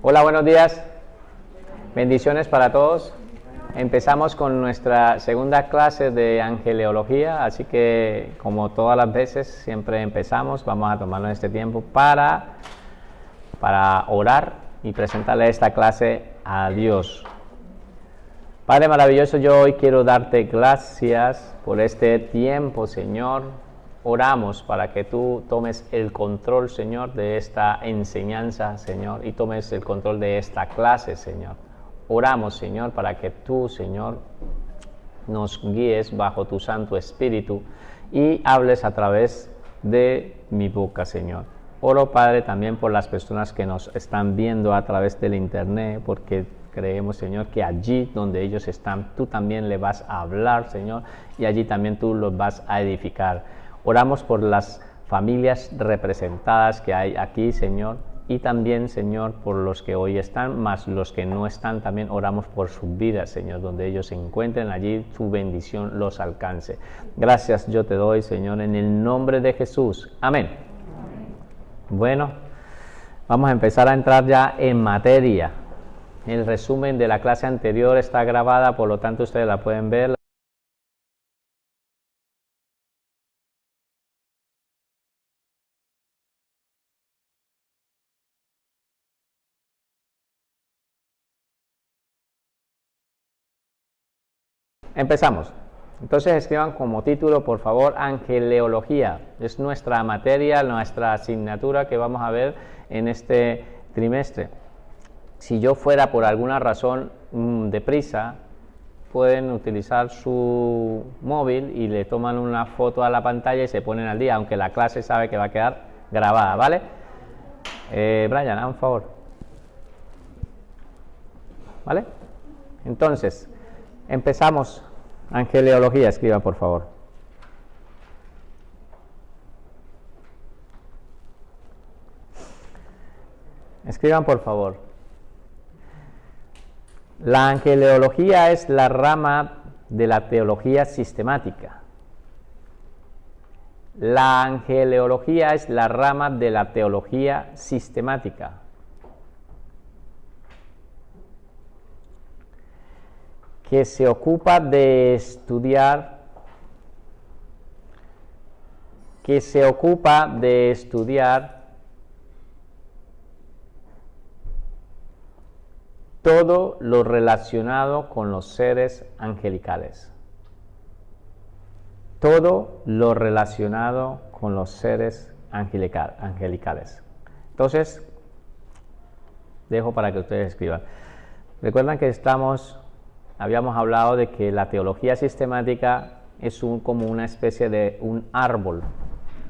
Hola, buenos días. Bendiciones para todos. Empezamos con nuestra segunda clase de angeleología, así que como todas las veces siempre empezamos, vamos a tomarnos este tiempo para orar y presentarle esta clase a Dios. Padre maravilloso, yo hoy quiero darte gracias por este tiempo, Señor. Oramos para que tú tomes el control, Señor, de esta enseñanza, Señor, y tomes el control de esta clase, Señor. Oramos, Señor, para que tú, Señor, nos guíes bajo tu Santo Espíritu y hables a través de mi boca, Señor. Oro, Padre, también por las personas que nos están viendo a través del internet, porque creemos, Señor, que allí donde ellos están, tú también le vas a hablar, Señor, y allí también tú los vas a edificar. Oramos por las familias representadas que hay aquí, Señor, y también, Señor, por los que hoy están, más los que no están, también oramos por sus vidas, Señor, donde ellos se encuentren, allí tu bendición los alcance. Gracias yo te doy, Señor, en el nombre de Jesús. Amén. Bueno, vamos a empezar a entrar ya en materia. El resumen de la clase anterior está grabada, por lo tanto ustedes la pueden ver. Empezamos. Entonces escriban como título, por favor, angeleología. Es nuestra materia, nuestra asignatura que vamos a ver en este trimestre. Si yo fuera por alguna razón deprisa, pueden utilizar su móvil y le toman una foto a la pantalla y se ponen al día, aunque la clase sabe que va a quedar grabada, ¿vale? Brian, haz un favor. ¿Vale? Entonces, empezamos. Angeleología, escriba por favor. Escriban por favor. La angeleología es la rama de la teología sistemática. La angeleología es la rama de la teología sistemática. Que se ocupa de estudiar todo lo relacionado con los seres angelicales. Todo lo relacionado con los seres angelicales. Entonces, dejo para que ustedes escriban. Recuerdan que habíamos hablado de que la teología sistemática es como una especie de un árbol.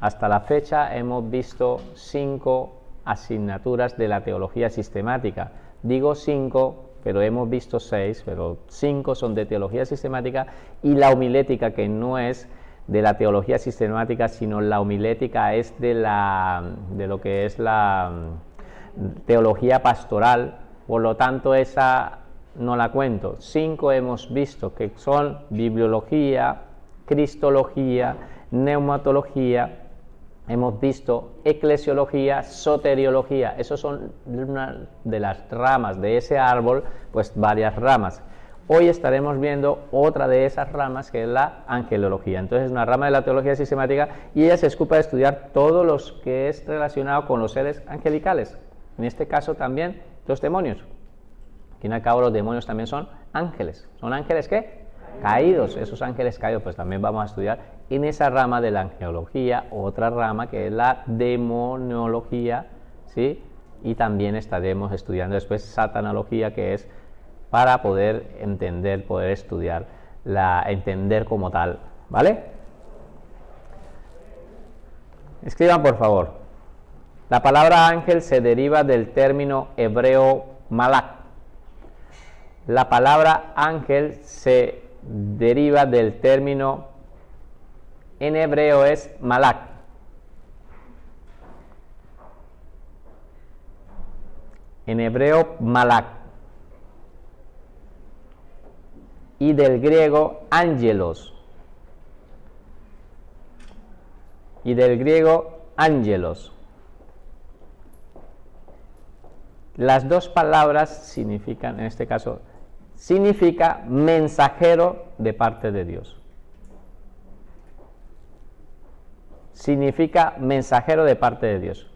Hasta la fecha hemos visto 5 asignaturas de la teología sistemática. Digo 5, pero hemos visto 6, pero 5 son de teología sistemática, y la homilética, que no es de la teología sistemática, sino la homilética es de lo que es la teología pastoral, por lo tanto esa no la cuento. 5 hemos visto, que son bibliología, cristología, neumatología, hemos visto eclesiología, soteriología. Esos son una de las ramas de ese árbol, pues varias ramas. Hoy estaremos viendo otra de esas ramas, que es la angeleología. Entonces es una rama de la teología sistemática y ella se ocupa de estudiar todo lo que es relacionado con los seres angelicales. En este caso también los demonios. Al fin y al cabo los demonios también son ángeles. ¿Son ángeles qué? Caídos. Esos ángeles caídos pues también vamos a estudiar en esa rama de la angelología, otra rama que es la demoniología, ¿sí? Y también estaremos estudiando después satanología, que es para poder entender, poder estudiar, entender como tal, ¿vale? Escriban por favor. La palabra ángel se deriva del término hebreo malak. La palabra ángel se deriva del término en hebreo es malak. En hebreo malak. Y del griego ángelos. las dos palabras significan, en este caso, significa mensajero de parte de Dios. Significa mensajero de parte de Dios.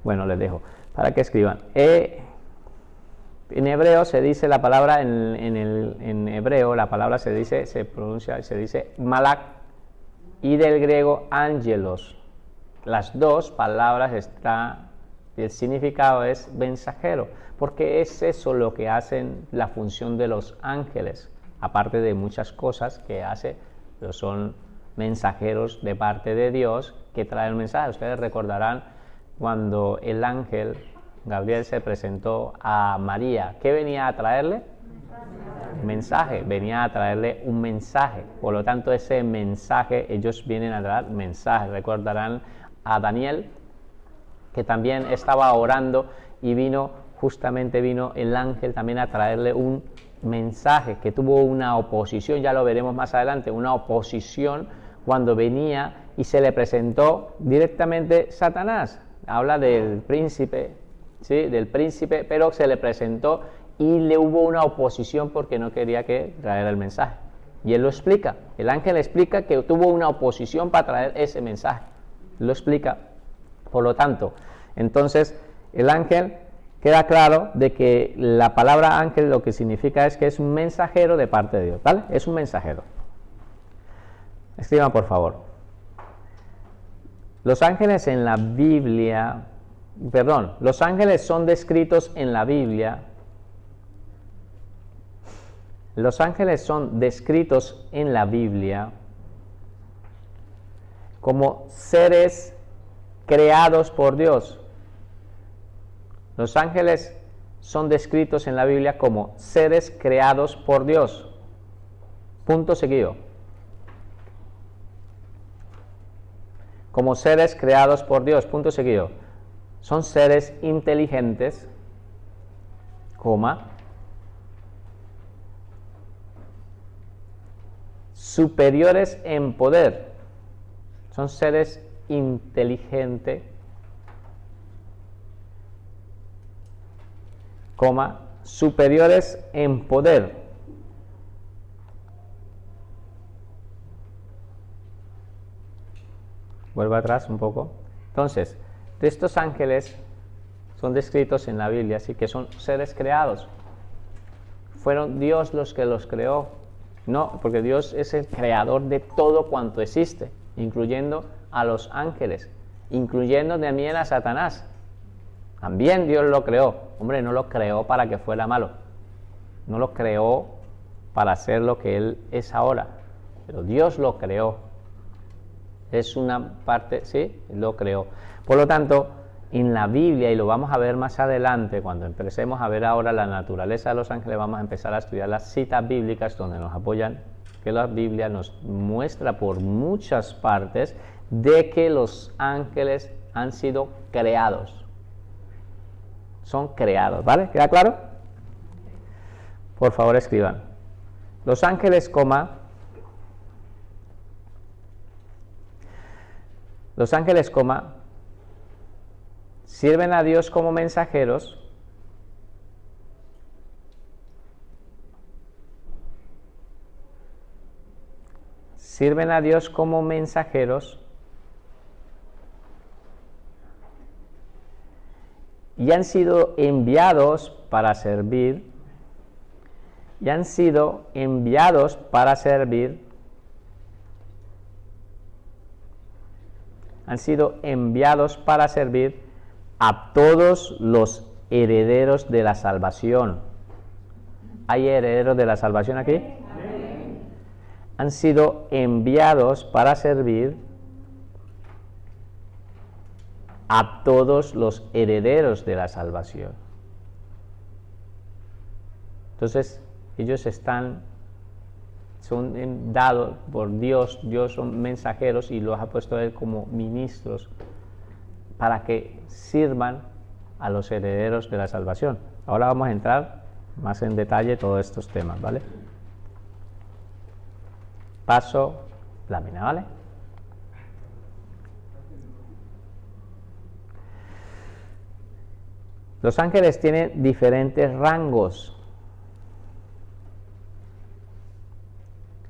Bueno, les dejo para que escriban. En hebreo se dice la palabra, en hebreo la palabra se dice malak, y del griego ángelos. Las dos palabras el significado es mensajero, porque es eso lo que hacen la función de los ángeles, aparte de muchas cosas que hace, pero son mensajeros de parte de Dios que traen el mensaje. Ustedes recordarán cuando el ángel Gabriel se presentó a María, ¿qué venía a traerle? Mensaje, venía a traerle un mensaje. Por lo tanto, ese mensaje, ellos vienen a traer mensaje. Recordarán a Daniel, que también estaba orando y vino el ángel también a traerle un mensaje, que tuvo una oposición, ya lo veremos más adelante, una oposición cuando venía y se le presentó directamente Satanás. Habla del príncipe, ¿sí? Del príncipe, pero se le presentó y le hubo una oposición porque no quería que trajera el mensaje. Y él lo explica, el ángel explica que tuvo una oposición para traer ese mensaje. Lo explica. Por lo tanto, entonces el ángel, queda claro de que la palabra ángel lo que significa es que es un mensajero de parte de Dios, ¿vale? Es un mensajero. Escriban, por favor. Los ángeles en la Biblia, los ángeles son descritos en la Biblia. Los ángeles son descritos en la Biblia como seres creados por Dios. Los ángeles son descritos en la Biblia como seres creados por Dios. Punto seguido. Como seres creados por Dios. Punto seguido. Son seres inteligentes, superiores en poder. Son seres inteligentes, superiores en poder. Vuelvo atrás un poco. Entonces, estos ángeles son descritos en la Biblia, así que son seres creados. Fueron Dios los que los creó. No, porque Dios es el creador de todo cuanto existe, incluyendo a los ángeles, incluyendo también a Satanás. También Dios lo creó. Hombre, no lo creó para que fuera malo. No lo creó para ser lo que Él es ahora. Pero Dios lo creó. Es una parte, ¿sí? Lo creó. Por lo tanto, en la Biblia, y lo vamos a ver más adelante, cuando empecemos a ver ahora la naturaleza de los ángeles, vamos a empezar a estudiar las citas bíblicas donde nos apoyan, que la Biblia nos muestra por muchas partes de que los ángeles han sido creados. Son creados, ¿vale? ¿Queda claro? Por favor, escriban. Los ángeles, sirven a Dios como mensajeros, y han sido enviados para servir, a todos los herederos de la salvación. ¿Hay herederos de la salvación aquí? Amén. Han sido enviados para servir a todos los herederos de la salvación. Entonces, ellos son dados por Dios, son mensajeros y los ha puesto Él como ministros para que sirvan a los herederos de la salvación. Ahora vamos a entrar más en detalle todos estos temas, ¿vale? Paso lámina, ¿vale? Los ángeles tienen diferentes rangos.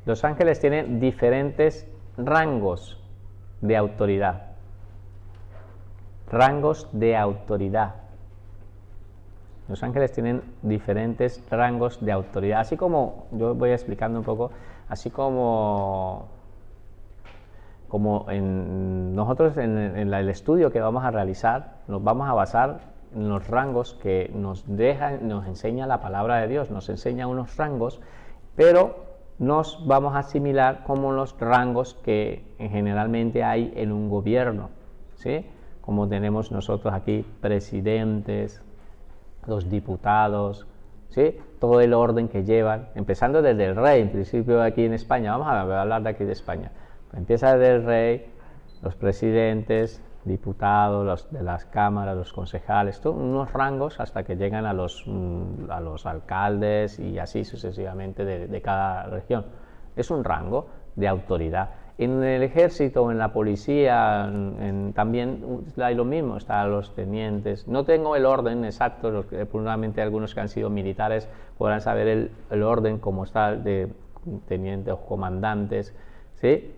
Los ángeles tienen diferentes rangos de autoridad. Rangos de autoridad. Los ángeles tienen diferentes rangos de autoridad. Así como, yo voy explicando un poco, así como nosotros en el estudio que vamos a realizar, nos vamos a basar en los rangos que nos enseña la palabra de Dios, nos enseña unos rangos, pero nos vamos a asimilar como los rangos que generalmente hay en un gobierno, ¿sí? Como tenemos nosotros aquí presidentes, los diputados, ¿sí? Todo el orden que llevan, empezando desde el rey, en principio aquí en España, vamos a hablar de aquí de España, empieza desde el rey, los presidentes, diputados, los de las cámaras, los concejales, unos rangos hasta que llegan a los alcaldes y así sucesivamente de cada región. Es un rango de autoridad. En el ejército o en la policía también hay lo mismo, están los tenientes. No tengo el orden exacto, probablemente algunos que han sido militares podrán saber el orden como está de tenientes o comandantes, ¿sí?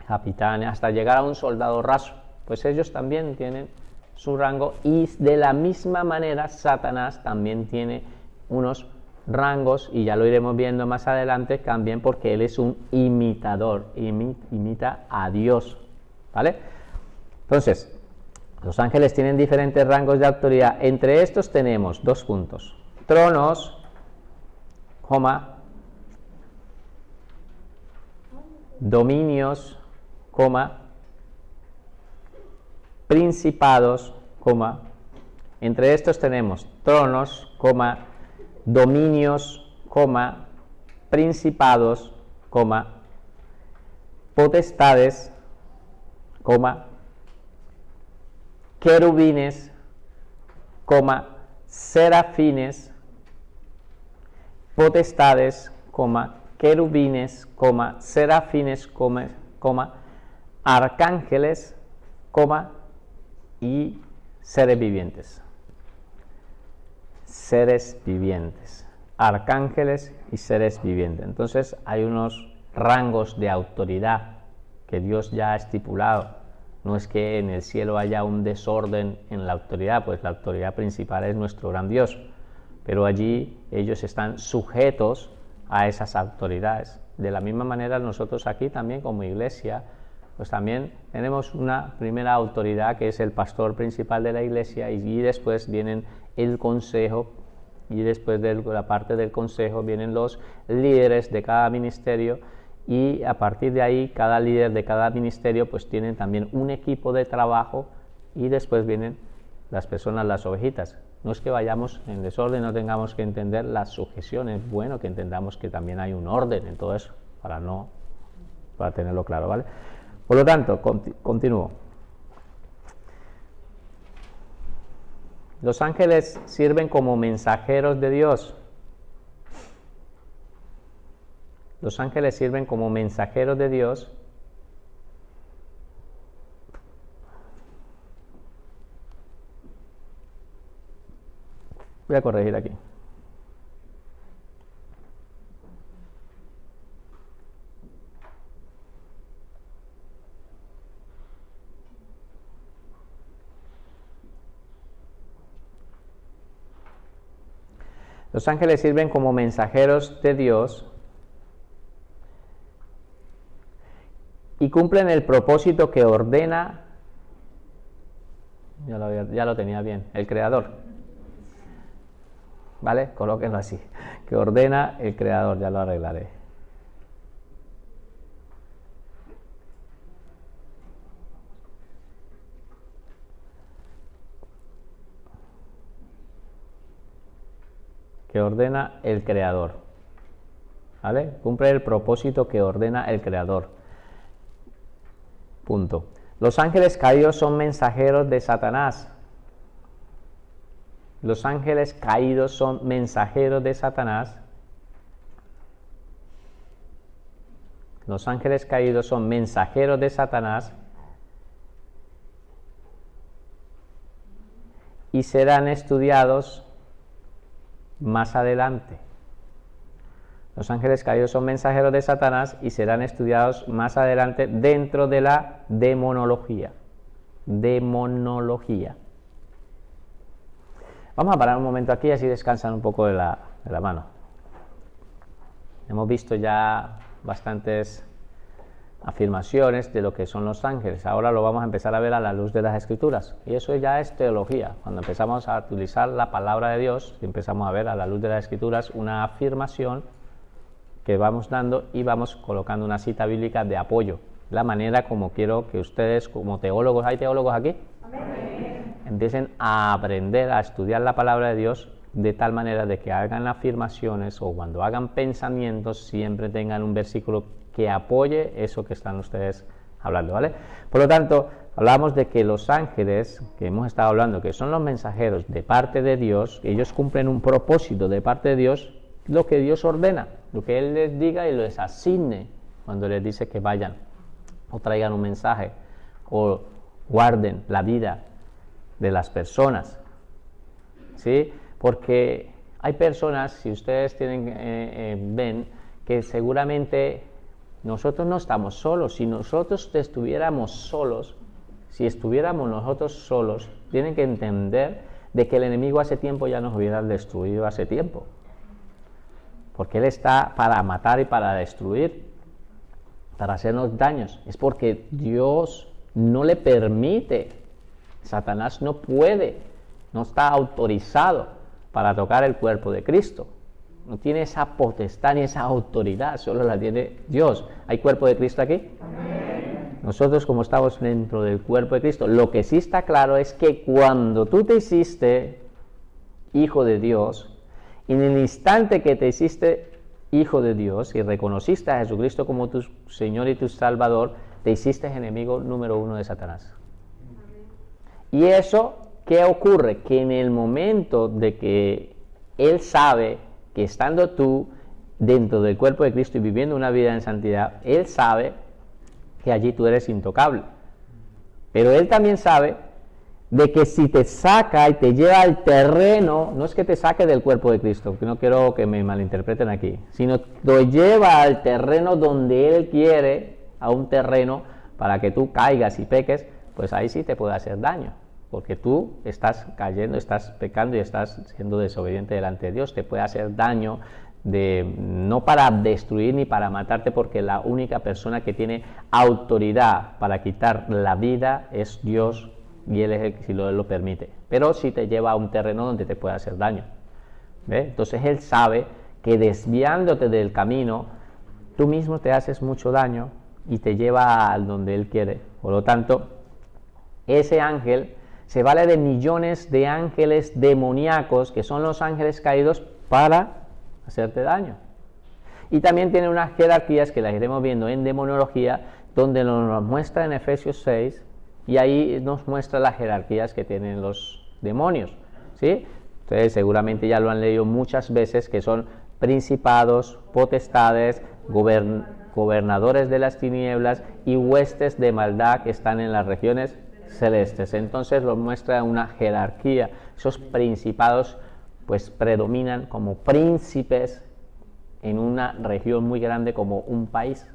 Capitanes, hasta llegar a un soldado raso. Pues ellos también tienen su rango y de la misma manera Satanás también tiene unos rangos y ya lo iremos viendo más adelante también porque él es un imitador, imita a Dios, ¿vale? Entonces, los ángeles tienen diferentes rangos de autoridad. Entre estos tenemos 2 puntos: tronos, dominios, principados, entre estos tenemos tronos, dominios, principados, potestades, querubines, serafines, potestades, querubines, serafines, arcángeles, y seres vivientes. Seres vivientes, arcángeles y seres vivientes. Entonces hay unos rangos de autoridad que Dios ya ha estipulado. No es que en el cielo haya un desorden en la autoridad, pues la autoridad principal es nuestro gran Dios, pero allí ellos están sujetos a esas autoridades. De la misma manera nosotros aquí también como iglesia, pues también tenemos una primera autoridad que es el pastor principal de la iglesia y después vienen el consejo y después de la parte del consejo vienen los líderes de cada ministerio y a partir de ahí cada líder de cada ministerio pues tienen también un equipo de trabajo y después vienen las personas, las ovejitas. No es que vayamos en desorden, no tengamos que entender las sujeciones, es bueno que entendamos que también hay un orden en todo eso para tenerlo claro, ¿vale? Por lo tanto, continúo. Los ángeles sirven como mensajeros de Dios. Los ángeles sirven como mensajeros de Dios. Voy a corregir aquí. Los ángeles sirven como mensajeros de Dios y cumplen el propósito que ordena, ya lo tenía bien, el Creador. ¿Vale? Colóquenlo así, que ordena el Creador, ya lo arreglaré. Que ordena el Creador, ¿vale? Cumple el propósito que ordena el Creador. Punto. Los ángeles caídos son mensajeros de Satanás. Los ángeles caídos son mensajeros de Satanás. Los ángeles caídos son mensajeros de Satanás y serán estudiados más adelante. Los ángeles caídos son mensajeros de Satanás y serán estudiados más adelante dentro de la demonología. Demonología. Vamos a parar un momento aquí, así descansan un poco de la mano. Hemos visto ya bastantes afirmaciones de lo que son los ángeles. Ahora lo vamos a empezar a ver a la luz de las Escrituras. Y eso ya es teología. Cuando empezamos a utilizar la palabra de Dios, empezamos a ver a la luz de las Escrituras una afirmación que vamos dando y vamos colocando una cita bíblica de apoyo. La manera como quiero que ustedes, como teólogos, ¿hay teólogos aquí? Amén. Empiecen a aprender a estudiar la palabra de Dios de tal manera de que hagan afirmaciones o cuando hagan pensamientos siempre tengan un versículo que apoye eso que están ustedes hablando, ¿vale? Por lo tanto, hablamos de que los ángeles, que hemos estado hablando, que son los mensajeros de parte de Dios, ellos cumplen un propósito de parte de Dios, lo que Dios ordena, lo que Él les diga y les asigne cuando les dice que vayan o traigan un mensaje o guarden la vida de las personas, ¿sí? Porque hay personas, si ustedes ven, que seguramente nosotros no estamos solos. Si nosotros estuviéramos solos, si estuviéramos nosotros solos, tienen que entender de que el enemigo hace tiempo ya nos hubiera destruido hace tiempo. Porque Él está para matar y para destruir, para hacernos daños. Es porque Dios no le permite, Satanás no puede, no está autorizado para tocar el cuerpo de Cristo. No tiene esa potestad ni esa autoridad, solo la tiene Dios. ¿Hay cuerpo de Cristo aquí? Amén. Nosotros como estamos dentro del cuerpo de Cristo, lo que sí está claro es que cuando tú te hiciste hijo de Dios, en el instante que te hiciste hijo de Dios y reconociste a Jesucristo como tu Señor y tu Salvador, te hiciste enemigo número 1 de Satanás. Amén. Y eso, ¿qué ocurre? Que en el momento de que Él sabe que estando tú dentro del cuerpo de Cristo y viviendo una vida en santidad, Él sabe que allí tú eres intocable. Pero Él también sabe de que si te saca y te lleva al terreno, no es que te saque del cuerpo de Cristo, porque no quiero que me malinterpreten aquí, sino lo lleva al terreno donde Él quiere, a un terreno para que tú caigas y peques, pues ahí sí te puede hacer daño. Porque tú estás cayendo, estás pecando y estás siendo desobediente delante de Dios. Te puede hacer daño, no para destruir ni para matarte, porque la única persona que tiene autoridad para quitar la vida es Dios, y Él es el que si Él lo permite. Pero sí te lleva a un terreno donde te puede hacer daño. ¿Ve? Entonces Él sabe que desviándote del camino, tú mismo te haces mucho daño y te lleva a donde Él quiere. Por lo tanto, ese ángel se vale de millones de ángeles demoníacos, que son los ángeles caídos, para hacerte daño. Y también tiene unas jerarquías que las iremos viendo en demonología, donde nos muestra en Efesios 6, y ahí nos muestra las jerarquías que tienen los demonios, ¿sí? Ustedes seguramente ya lo han leído muchas veces, que son principados, potestades, gobernadores de las tinieblas y huestes de maldad que están en las regiones celestes. Entonces los muestra una jerarquía. Esos principados pues predominan como príncipes en una región muy grande como un país.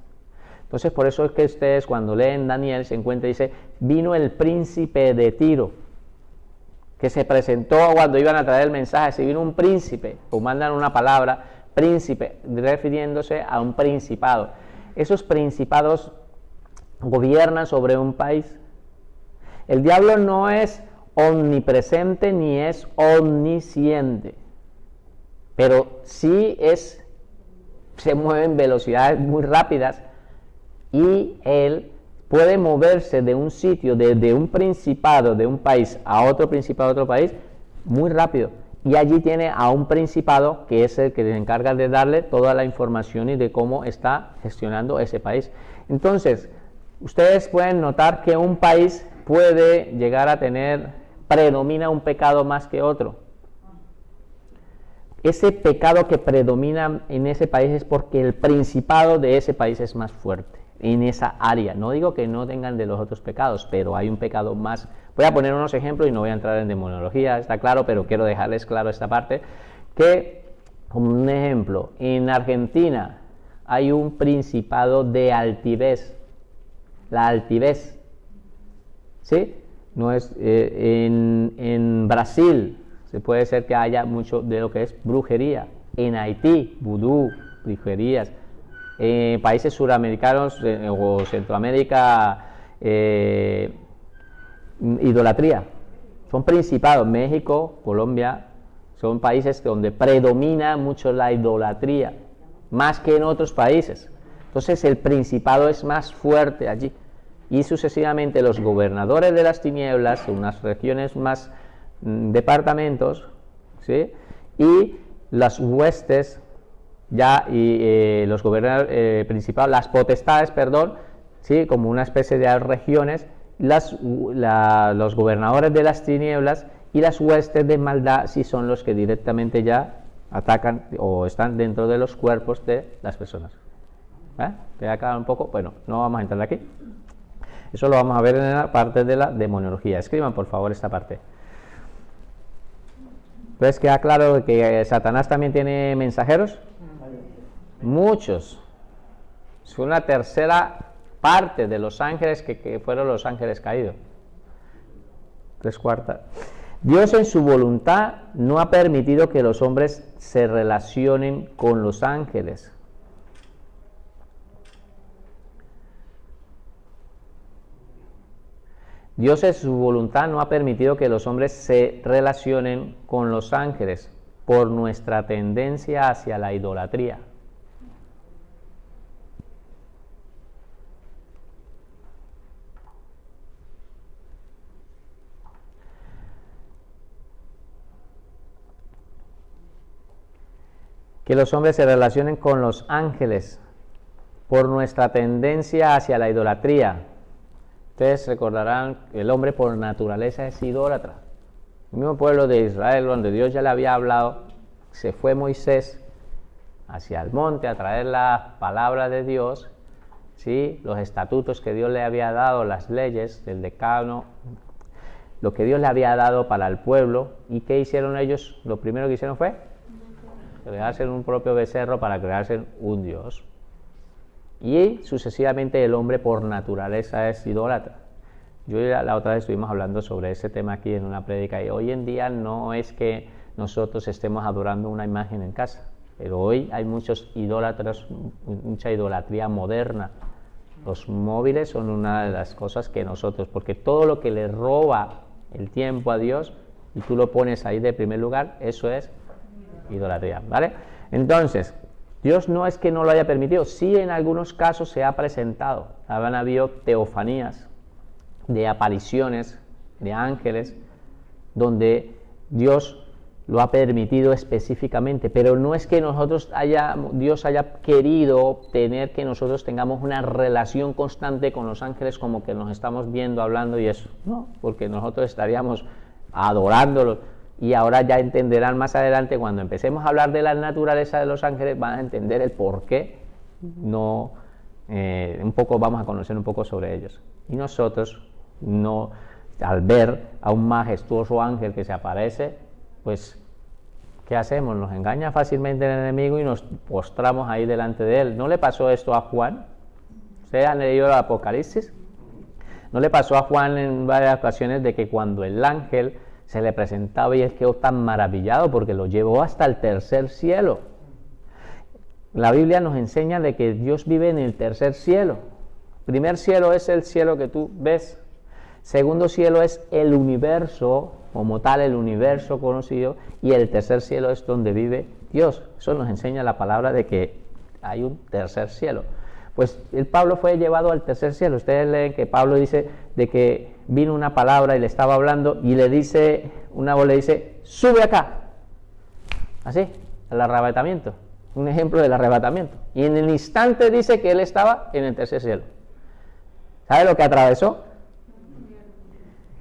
Entonces por eso es que ustedes cuando leen Daniel se encuentran y dice, vino el príncipe de Tiro, que se presentó cuando iban a traer el mensaje. Si vino un príncipe, o mandan una palabra, príncipe, refiriéndose a un principado. Esos principados gobiernan sobre un país. El diablo no es omnipresente ni es omnisciente, pero sí se mueve en velocidades muy rápidas, y él puede moverse de un sitio, de un principado de un país a otro principado de otro país muy rápido, y allí tiene a un principado que es el que se encarga de darle toda la información y de cómo está gestionando ese país. Entonces ustedes pueden notar que un país puede llegar a predomina un pecado más que otro. Ese pecado que predomina en ese país es porque el principado de ese país es más fuerte. en esa área. No digo que no tengan de los otros pecados, pero hay un pecado más. Voy a poner unos ejemplos y no voy a entrar en demonología, está claro, pero quiero dejarles claro esta parte, que, como un ejemplo, en Argentina hay un principado de altivez, la altivez, ¿sí? No es, en Brasil se puede ser que haya mucho de lo que es brujería, en Haití, vudú, brujerías, en países suramericanos o Centroamérica, idolatría, son principados. México, Colombia, son países donde predomina mucho la idolatría, más que en otros países. Entonces el principado es más fuerte allí. Y sucesivamente los gobernadores de las tinieblas, unas regiones más, departamentos, ¿sí? Y las huestes, ya, y los gobernadores principados, las potestades, perdón, ¿sí? Como una especie de regiones, los gobernadores de las tinieblas y las huestes de maldad, sí son los que directamente ya atacan o están dentro de los cuerpos de las personas. ¿Queda claro un poco? Bueno, no vamos a entrar aquí. Eso lo vamos a ver en la parte de la demonología. Escriban por favor esta parte. Entonces queda claro que Satanás también tiene mensajeros. Muchos. Es una tercera parte de los ángeles que fueron los ángeles caídos. 3/4. Dios en su voluntad no ha permitido que los hombres se relacionen con los ángeles. Dios en su voluntad no ha permitido que los hombres se relacionen con los ángeles por nuestra tendencia hacia la idolatría. Que los hombres se relacionen con los ángeles por nuestra tendencia hacia la idolatría. Ustedes recordarán que el hombre por naturaleza es idólatra. El mismo pueblo de Israel, donde Dios ya le había hablado, se fue Moisés hacia el monte a traer la palabra de Dios, ¿sí? Los estatutos que Dios le había dado, las leyes del decálogo, lo que Dios le había dado para el pueblo. ¿Y qué hicieron ellos? Lo primero que hicieron fue crearse un propio becerro para crearse un Dios. Y sucesivamente el hombre por naturaleza es idólatra. Yo la otra vez estuvimos hablando sobre ese tema aquí en una prédica, y hoy en día no es que nosotros estemos adorando una imagen en casa, pero hoy hay muchos idólatras, mucha idolatría moderna. Los móviles son una de las cosas que nosotros, porque todo lo que le roba el tiempo a Dios y tú lo pones ahí de primer lugar, eso es idolatría, ¿vale? Entonces, Dios no es que no lo haya permitido, sí en algunos casos se ha presentado, han habido teofanías de apariciones de ángeles donde Dios lo ha permitido específicamente, pero no es que Dios haya querido tener que nosotros tengamos una relación constante con los ángeles como que nos estamos viendo, hablando y eso, no, porque nosotros estaríamos adorándolos. Y ahora ya entenderán más adelante, cuando empecemos a hablar de la naturaleza de los ángeles, van a entender el por qué. Un poco vamos a conocer un poco sobre ellos. Y nosotros, al ver a un majestuoso ángel que se aparece, pues, ¿qué hacemos? Nos engaña fácilmente el enemigo y nos postramos ahí delante de él. ¿No le pasó esto a Juan? ¿Ustedes han leído el Apocalipsis? ¿No le pasó a Juan en varias ocasiones de que cuando el ángel se le presentaba y él quedó tan maravillado porque lo llevó hasta el tercer cielo? La Biblia nos enseña de que Dios vive en el tercer cielo. Primer cielo es el cielo que tú ves. Segundo cielo es el universo, como tal, el universo conocido. Y el tercer cielo es donde vive Dios. Eso nos enseña la palabra de que hay un tercer cielo. Pues el Pablo fue llevado al tercer cielo. Ustedes leen que Pablo dice de que vino una palabra y le estaba hablando y le dice, una voz le dice, sube acá. Así, el arrebatamiento. Un ejemplo del arrebatamiento. Y en el instante dice que él estaba en el tercer cielo. ¿Sabe lo que atravesó?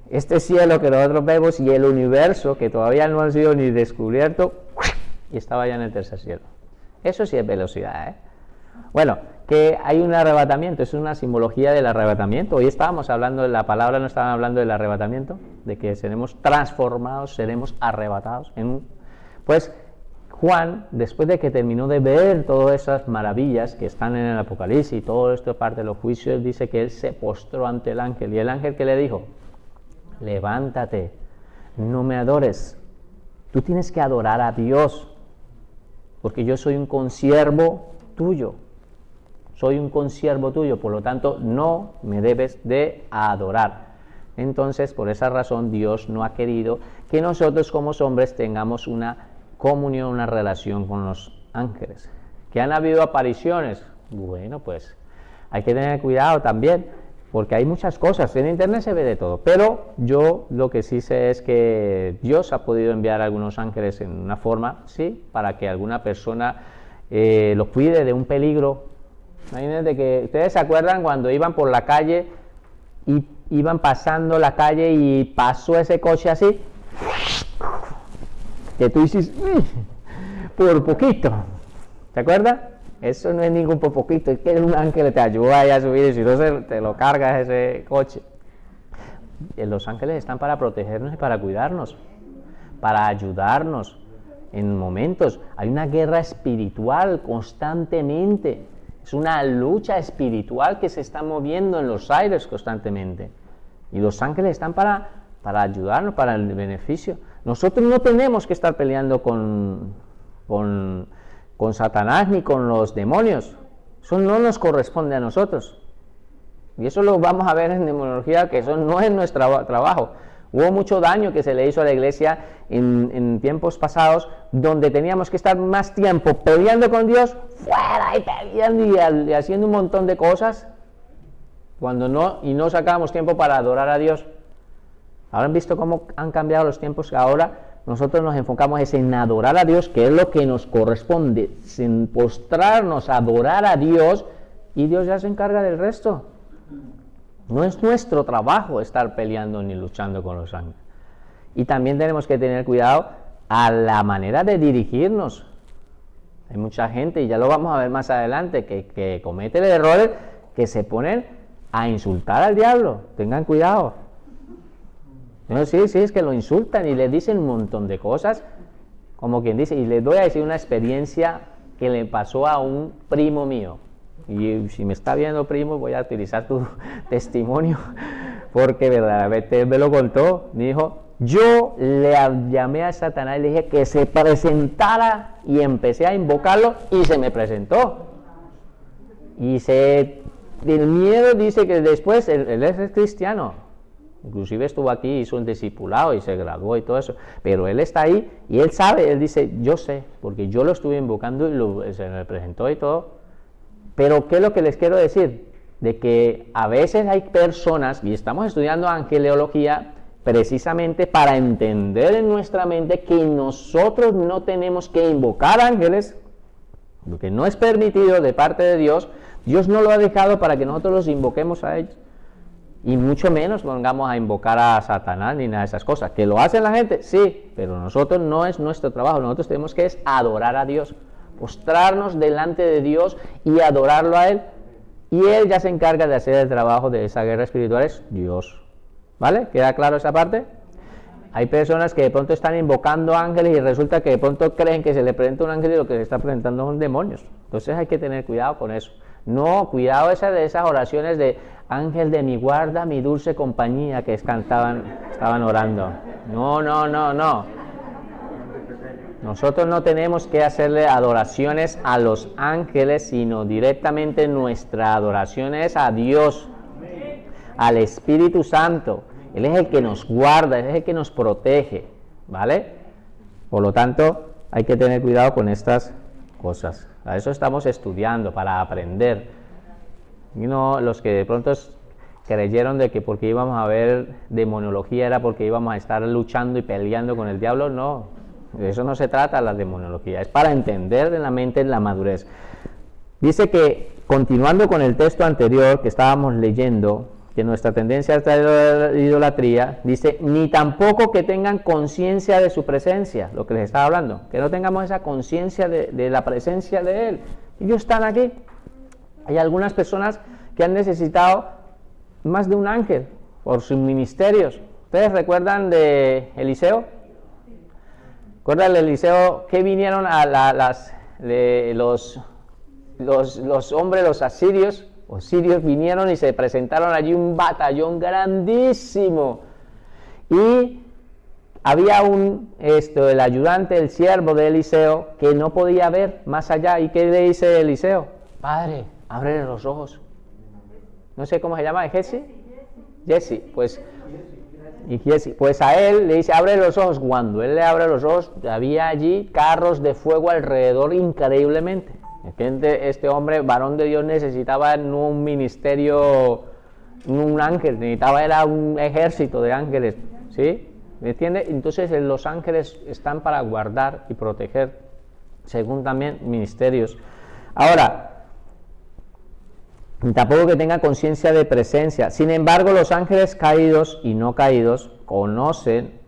Este cielo que nosotros vemos y el universo que todavía no ha sido ni descubierto, y estaba ya en el tercer cielo. Eso sí es velocidad, ¿eh? Bueno, que hay un arrebatamiento, es una simbología del arrebatamiento. Hoy estábamos hablando, la palabra no estaba hablando del arrebatamiento, de que seremos transformados, seremos arrebatados. Pues Juan, después de que terminó de ver todas esas maravillas que están en el Apocalipsis y todo esto parte de los juicios, dice que él se postró ante el ángel. ¿Y el ángel qué le dijo? Levántate, no me adores, tú tienes que adorar a Dios, porque yo soy un consiervo tuyo. Soy un consiervo tuyo, por lo tanto no me debes de adorar. Entonces, por esa razón, Dios no ha querido que nosotros como hombres tengamos una comunión, una relación con los ángeles. ¿Que han habido apariciones? Bueno, pues hay que tener cuidado también, porque hay muchas cosas. En internet se ve de todo, pero yo lo que sí sé es que Dios ha podido enviar a algunos ángeles en una forma, sí, para que alguna persona los cuide de un peligro. Imagínense que ustedes se acuerdan cuando iban por la calle y iban pasando la calle y pasó ese coche así, que tú dices, por poquito, ¿te acuerdas? Eso no es ningún por poquito, es que un ángel te ayuda a subir y si no te lo cargas ese coche. Los ángeles están para protegernos y para cuidarnos, para ayudarnos en momentos. Hay una guerra espiritual constantemente. Es una lucha espiritual que se está moviendo en los aires constantemente. Y los ángeles están para ayudarnos, para el beneficio. Nosotros no tenemos que estar peleando con Satanás ni con los demonios. Eso no nos corresponde a nosotros. Y eso lo vamos a ver en demonología, que eso no es nuestro trabajo. Hubo mucho daño que se le hizo a la iglesia en tiempos pasados, donde teníamos que estar más tiempo peleando con Dios, fuera y peleando y haciendo un montón de cosas, cuando no sacábamos tiempo para adorar a Dios. Ahora han visto cómo han cambiado los tiempos, que ahora nosotros nos enfocamos en adorar a Dios, que es lo que nos corresponde, sin postrarnos a adorar a Dios, y Dios ya se encarga del resto. No es nuestro trabajo estar peleando ni luchando con los ángeles. Y también tenemos que tener cuidado a la manera de dirigirnos. Hay mucha gente, y ya lo vamos a ver más adelante, que comete el error que se ponen a insultar al diablo. Tengan cuidado. No, sí, es que lo insultan y le dicen un montón de cosas, como quien dice, y les voy a decir una experiencia que le pasó a un primo mío. Y si me está viendo, primo, voy a utilizar tu testimonio, porque verdaderamente él me lo contó. Me dijo, yo le llamé a Satanás y le dije que se presentara, y empecé a invocarlo y se me presentó. Y del miedo dice que después, él es cristiano, inclusive estuvo aquí, hizo un discipulado y se graduó y todo eso, pero él está ahí y él sabe, él dice, yo sé, porque yo lo estuve invocando y se me presentó y todo. Pero ¿qué es lo que les quiero decir? De que a veces hay personas, y estamos estudiando angeleología precisamente para entender en nuestra mente que nosotros no tenemos que invocar ángeles, lo que no es permitido de parte de Dios. Dios no lo ha dejado para que nosotros los invoquemos a ellos, y mucho menos pongamos a invocar a Satanás ni nada de esas cosas. ¿Que lo hace la gente? Sí, pero nosotros no es nuestro trabajo. Nosotros tenemos que adorar a Dios, postrarnos delante de Dios y adorarlo a Él, y Él ya se encarga de hacer el trabajo de esa guerra espiritual, es Dios. ¿Vale? ¿Queda claro esa parte? Hay personas que de pronto están invocando ángeles y resulta que de pronto creen que se le presenta un ángel y lo que se está presentando son demonios. Entonces hay que tener cuidado con eso. No, cuidado de esas oraciones de ángel de mi guarda, mi dulce compañía, que estaban orando. No. Nosotros no tenemos que hacerle adoraciones a los ángeles, sino directamente nuestra adoración es a Dios, al Espíritu Santo. Él es el que nos guarda, Él es el que nos protege, ¿vale? Por lo tanto, hay que tener cuidado con estas cosas. A eso estamos estudiando, para aprender. Y no los que de pronto creyeron de que porque íbamos a ver demonología era porque íbamos a estar luchando y peleando con el diablo. No, de eso no se trata la demonología, es para entender de la mente la madurez. Dice que, continuando con el texto anterior que estábamos leyendo, que nuestra tendencia a la idolatría, dice, ni tampoco que tengan conciencia de su presencia, lo que les estaba hablando, que no tengamos esa conciencia de la presencia de Él. Ellos están aquí, Hay algunas personas que han necesitado más de un ángel por sus ministerios. ¿Ustedes recuerdan de Eliseo? ¿Recuerdan de Eliseo que vinieron a los hombres, los asirios? Los sirios vinieron y se presentaron allí un batallón grandísimo. Y había el ayudante, el siervo de Eliseo, que no podía ver más allá. ¿Y qué le dice Eliseo? Padre, ábrele los ojos. No sé cómo se llama, ¿Jesse? Jesse, pues a él le dice, abre los ojos. Cuando él le abre los ojos, había allí carros de fuego alrededor increíblemente. Este hombre, varón de Dios, necesitaba no un ministerio, no un ángel, necesitaba era un ejército de ángeles, ¿sí? ¿Me entiende? Entonces los ángeles están para guardar y proteger, según también ministerios. Ahora, tampoco que tenga conciencia de presencia. Sin embargo, los ángeles caídos y no caídos conocen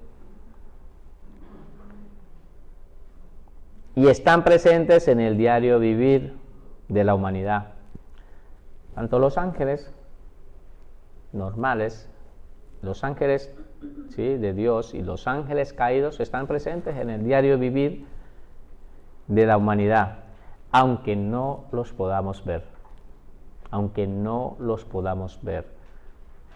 y están presentes en el diario vivir de la humanidad. Tanto los ángeles normales, los ángeles, ¿sí?, de Dios, y los ángeles caídos están presentes en el diario vivir de la humanidad, aunque no los podamos ver. Aunque no los podamos ver.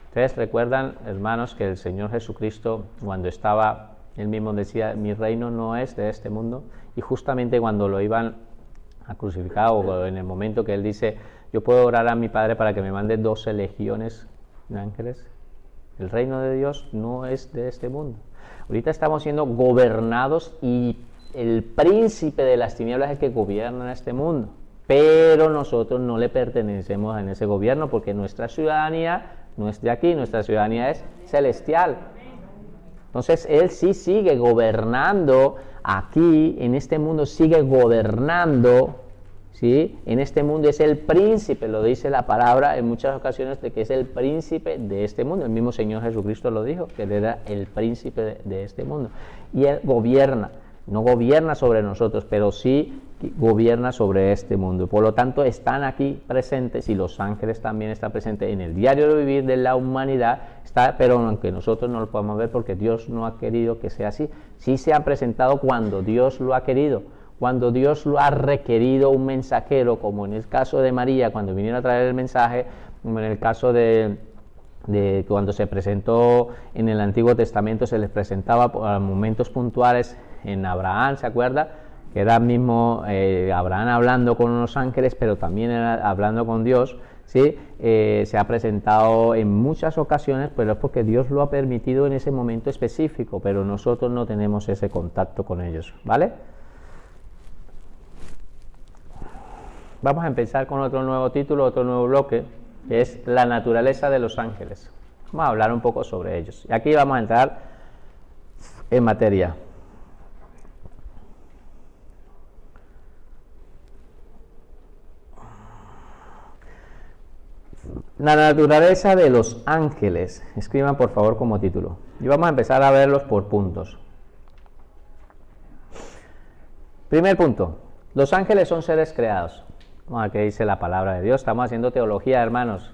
Ustedes recuerdan, hermanos, que el Señor Jesucristo, cuando estaba, él mismo decía, mi reino no es de este mundo, y justamente cuando lo iban a crucificar, o en el momento que él dice, yo puedo orar a mi Padre para que me mande 12 legiones de ángeles, el reino de Dios no es de este mundo. Ahorita estamos siendo gobernados y el príncipe de las tinieblas es el que gobierna este mundo, pero nosotros no le pertenecemos a ese gobierno porque nuestra ciudadanía no es de aquí, nuestra ciudadanía es celestial. Entonces él sí sigue gobernando aquí, en este mundo sigue gobernando, ¿sí? En este mundo es el príncipe, lo dice la palabra en muchas ocasiones, de que es el príncipe de este mundo. El mismo Señor Jesucristo lo dijo, que él era el príncipe de este mundo. Y él gobierna, no gobierna sobre nosotros, pero sí gobierna sobre este mundo. Por lo tanto, están aquí presentes, y los ángeles también están presentes en el diario de vivir de la humanidad, pero aunque nosotros no lo podamos ver porque Dios no ha querido que sea así. Sí se han presentado cuando Dios lo ha querido, cuando Dios lo ha requerido un mensajero, como en el caso de María, cuando vinieron a traer el mensaje, como en el caso de cuando se presentó en el Antiguo Testamento, se les presentaba a momentos puntuales en Abraham, ¿se acuerda? Que era mismo Abraham hablando con unos ángeles, pero también era hablando con Dios, ¿sí? Se ha presentado en muchas ocasiones, pero es porque Dios lo ha permitido en ese momento específico, pero nosotros no tenemos ese contacto con ellos, ¿vale? Vamos a empezar con otro nuevo título, otro nuevo bloque, que es la naturaleza de los ángeles. Vamos a hablar un poco sobre ellos. Y aquí vamos a entrar en materia. La naturaleza de los ángeles. Escriban por favor como título. Y vamos a empezar a verlos por puntos. Primer punto. Los ángeles son seres creados. Vamos a ver qué dice la palabra de Dios. Estamos haciendo teología, hermanos.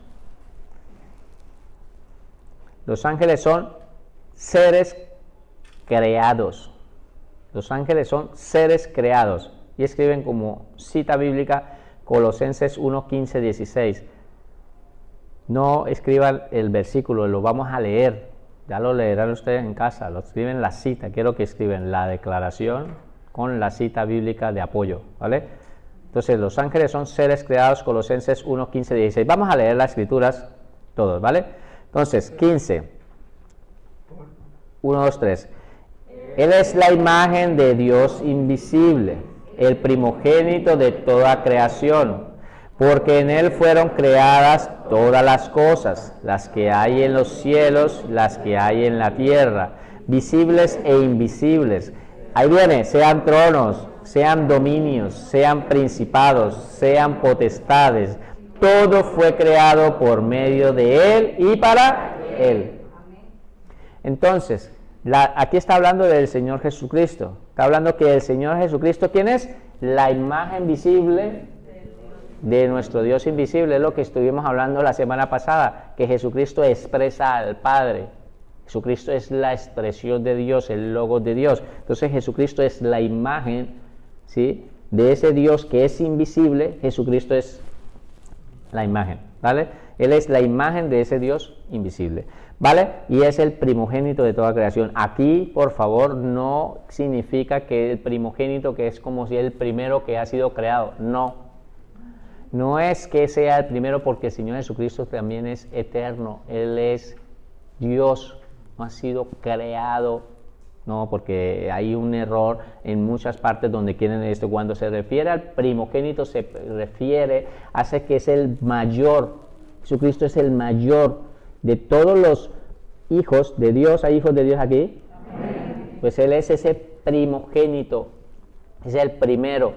Los ángeles son seres creados. Los ángeles son seres creados. Y escriben como cita bíblica Colosenses 1, 15, 16. No escriban el versículo, lo vamos a leer. Ya lo leerán ustedes en casa. Lo escriben la cita. Quiero que escriben la declaración con la cita bíblica de apoyo, ¿vale? Entonces, los ángeles son seres creados, Colosenses 1, 15, 16. Vamos a leer las escrituras todos, ¿vale? Entonces, 15. 1, 2, 3. Él es la imagen de Dios invisible, el primogénito de toda creación, porque en Él fueron creadas todas las cosas, las que hay en los cielos, las que hay en la tierra, visibles e invisibles. Ahí viene, sean tronos, sean dominios, sean principados, sean potestades. Todo fue creado por medio de Él y para Él. Entonces, aquí está hablando del Señor Jesucristo. Está hablando que el Señor Jesucristo, ¿quién es? La imagen visible de nuestro Dios invisible, es lo que estuvimos hablando la semana pasada, que Jesucristo expresa al Padre. Jesucristo es la expresión de Dios, el logo de Dios. Entonces Jesucristo es la imagen, ¿sí?, de ese Dios que es invisible. Jesucristo es la imagen, ¿vale? Él es la imagen de ese Dios invisible, ¿vale? Y es el primogénito de toda creación. Aquí, por favor, no significa que el primogénito, que es como si el primero que ha sido creado. No. No es que sea el primero, porque el Señor Jesucristo también es eterno. Él es Dios, no ha sido creado. No, porque hay un error en muchas partes donde quieren esto. Cuando se refiere al primogénito, se refiere, hace que es el mayor. Jesucristo es el mayor de todos los hijos de Dios. ¿Hay hijos de Dios aquí? Amén. Pues Él es ese primogénito, es el primero.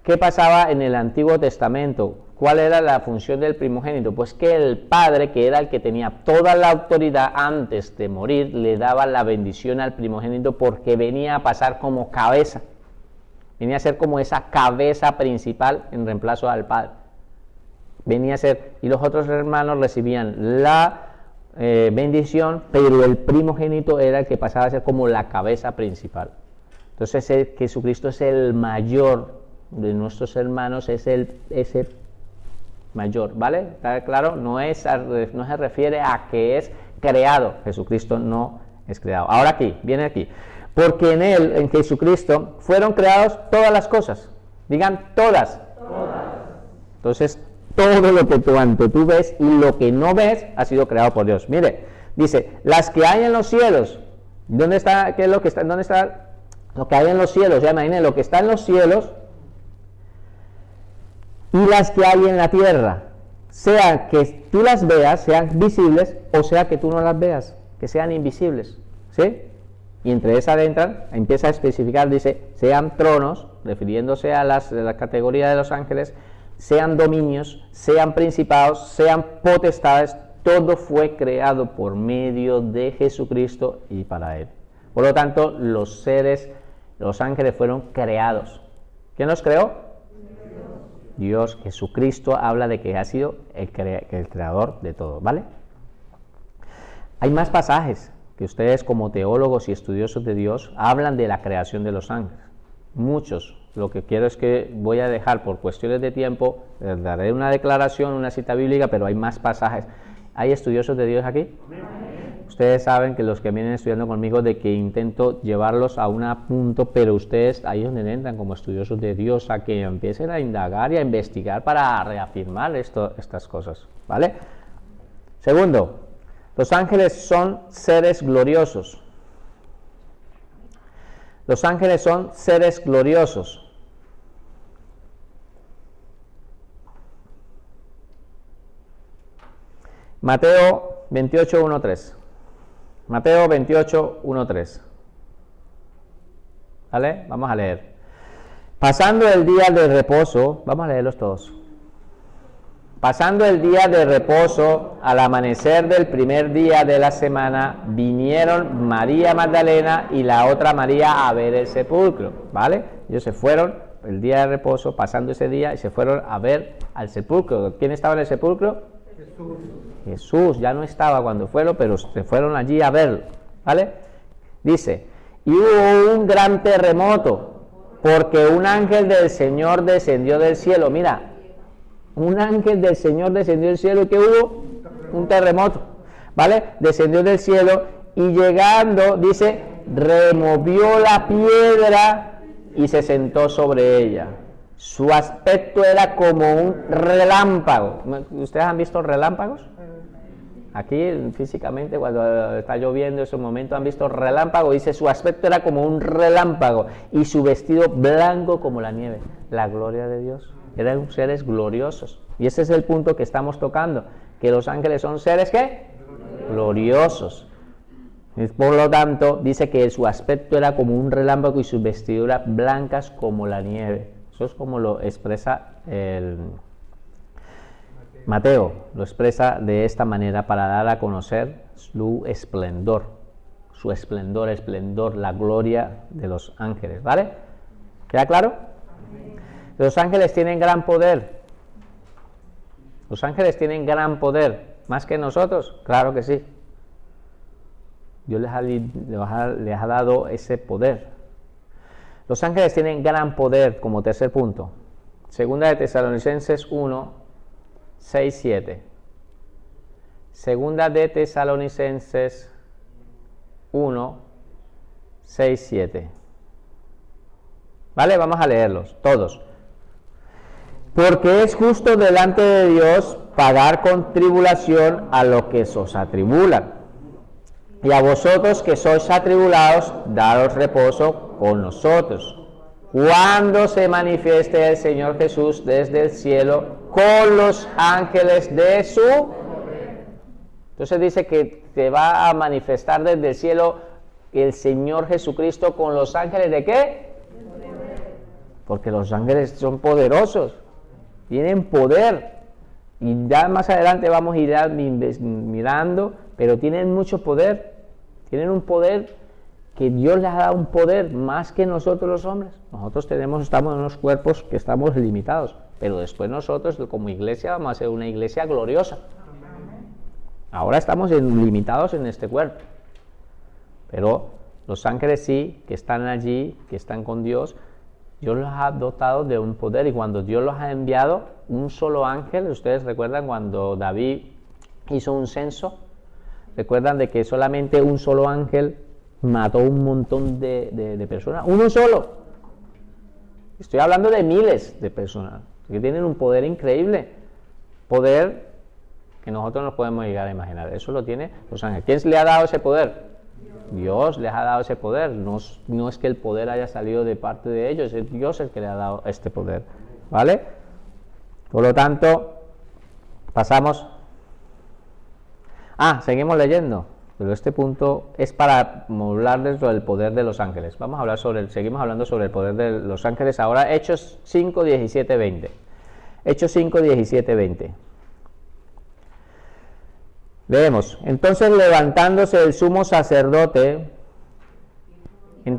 ¿Qué pasaba en el Antiguo Testamento? ¿Cuál era la función del primogénito? Pues que el padre, que era el que tenía toda la autoridad antes de morir, le daba la bendición al primogénito, porque venía a pasar como cabeza. Venía a ser como esa cabeza principal en reemplazo al padre. Venía a ser, y los otros hermanos recibían la bendición, pero el primogénito era el que pasaba a ser como la cabeza principal. Entonces Jesucristo es el mayor de nuestros hermanos, es ese mayor, ¿vale? ¿Está claro? No se refiere a que es creado. Jesucristo no es creado. Ahora aquí, viene aquí. Porque en Él, en Jesucristo, fueron creadas todas las cosas. Digan todas. Todas. Entonces, todo lo que tú ves y lo que no ves ha sido creado por Dios. Mire, dice, las que hay en los cielos. ¿Dónde está? ¿Qué es lo que está? ¿Dónde está lo que hay en los cielos? Ya imaginen, lo que está en los cielos y las que hay en la tierra, sea que tú las veas, sean visibles, o sea que tú no las veas, que sean invisibles, ¿sí? Y entre esas entran, empieza a especificar, dice, sean tronos, refiriéndose a la categoría de los ángeles, sean dominios, sean principados, sean potestades, todo fue creado por medio de Jesucristo y para Él. Por lo tanto, los ángeles fueron creados. ¿Quién los creó? Dios. Jesucristo habla de que ha sido el creador de todo, ¿vale? Hay más pasajes que ustedes, como teólogos y estudiosos de Dios, hablan de la creación de los ángeles. Muchos. Lo que quiero es que voy a dejar, por cuestiones de tiempo, les daré una declaración, una cita bíblica, pero hay más pasajes. ¿Hay estudiosos de Dios aquí? Ustedes saben que los que vienen estudiando conmigo, de que intento llevarlos a un punto, pero ustedes ahí es donde entran como estudiosos de Dios, a que empiecen a indagar y a investigar para reafirmar estas cosas, ¿vale? Segundo, los ángeles son seres gloriosos. Los ángeles son seres gloriosos. Mateo 28:1-3. Mateo 28:1-3. ¿Vale? Vamos a leer. Pasando el día de reposo, vamos a leerlos todos. Pasando el día de reposo, al amanecer del primer día de la semana, vinieron María Magdalena y la otra María a ver el sepulcro, ¿vale? Ellos se fueron el día de reposo, pasando ese día, y se fueron a ver al sepulcro. ¿Quién estaba en el sepulcro? Jesús. Jesús ya no estaba cuando fueron, pero se fueron allí a verlo, ¿vale? Dice, y hubo un gran terremoto, porque un ángel del Señor descendió del cielo. Mira, un ángel del Señor descendió del cielo. ¿Y qué hubo? Un terremoto, ¿vale? Descendió del cielo y llegando, dice, removió la piedra y se sentó sobre ella. Su aspecto era como un relámpago. ¿Ustedes han visto relámpagos? Aquí físicamente, cuando está lloviendo en esos momentos, han visto relámpago. Dice, su aspecto era como un relámpago y su vestido blanco como la nieve. La gloria de Dios. Eran seres gloriosos. Y ese es el punto que estamos tocando, que los ángeles son seres, ¿qué? Gloriosos. Por lo tanto, dice que su aspecto era como un relámpago y sus vestiduras blancas como la nieve. Eso es como lo expresa el Mateo, lo expresa de esta manera para dar a conocer su esplendor, la gloria de los ángeles, ¿vale? ¿Queda claro? Los ángeles tienen gran poder. Los ángeles tienen gran poder, más que nosotros, claro que sí. Dios les ha dado ese poder. Los ángeles tienen gran poder como tercer punto. Segunda de Tesalonicenses 1, 6, 7. Segunda de Tesalonicenses 1, 6, 7. ¿Vale? Vamos a leerlos, todos. Porque es justo delante de Dios pagar con tribulación a los que os atribulan. Y a vosotros que sois atribulados, daros reposo con nosotros, cuando se manifieste el Señor Jesús desde el cielo con los ángeles de su... Entonces dice que se va a manifestar desde el cielo el Señor Jesucristo con los ángeles ¿de qué? Porque los ángeles son poderosos, tienen poder. Y ya más adelante vamos a ir mirando, pero tienen mucho poder. Tienen un poder que Dios les ha dado un poder más que nosotros los hombres. Nosotros estamos en unos cuerpos que estamos limitados, pero después nosotros como iglesia vamos a ser una iglesia gloriosa. Ahora estamos limitados en este cuerpo, pero los ángeles sí, que están allí, que están con Dios, Dios los ha dotado de un poder, y cuando Dios los ha enviado, un solo ángel, ustedes recuerdan cuando David hizo un censo, recuerdan de que solamente un solo ángel mató un montón de personas, uno solo. Estoy hablando de miles de personas que tienen un poder increíble, poder que nosotros no podemos llegar a imaginar. Eso lo tiene los ángeles. ¿Quién le ha dado ese poder? Dios les ha dado ese poder. No es que el poder haya salido de parte de ellos, es Dios el que le ha dado este poder, ¿vale? Por lo tanto, pasamos. Seguimos leyendo, pero este punto es para hablarles del poder de los ángeles. Seguimos hablando sobre el poder de los ángeles ahora. Hechos 5, 17, 20. Hechos 5, 17, 20. Leemos. Entonces levantándose el sumo sacerdote y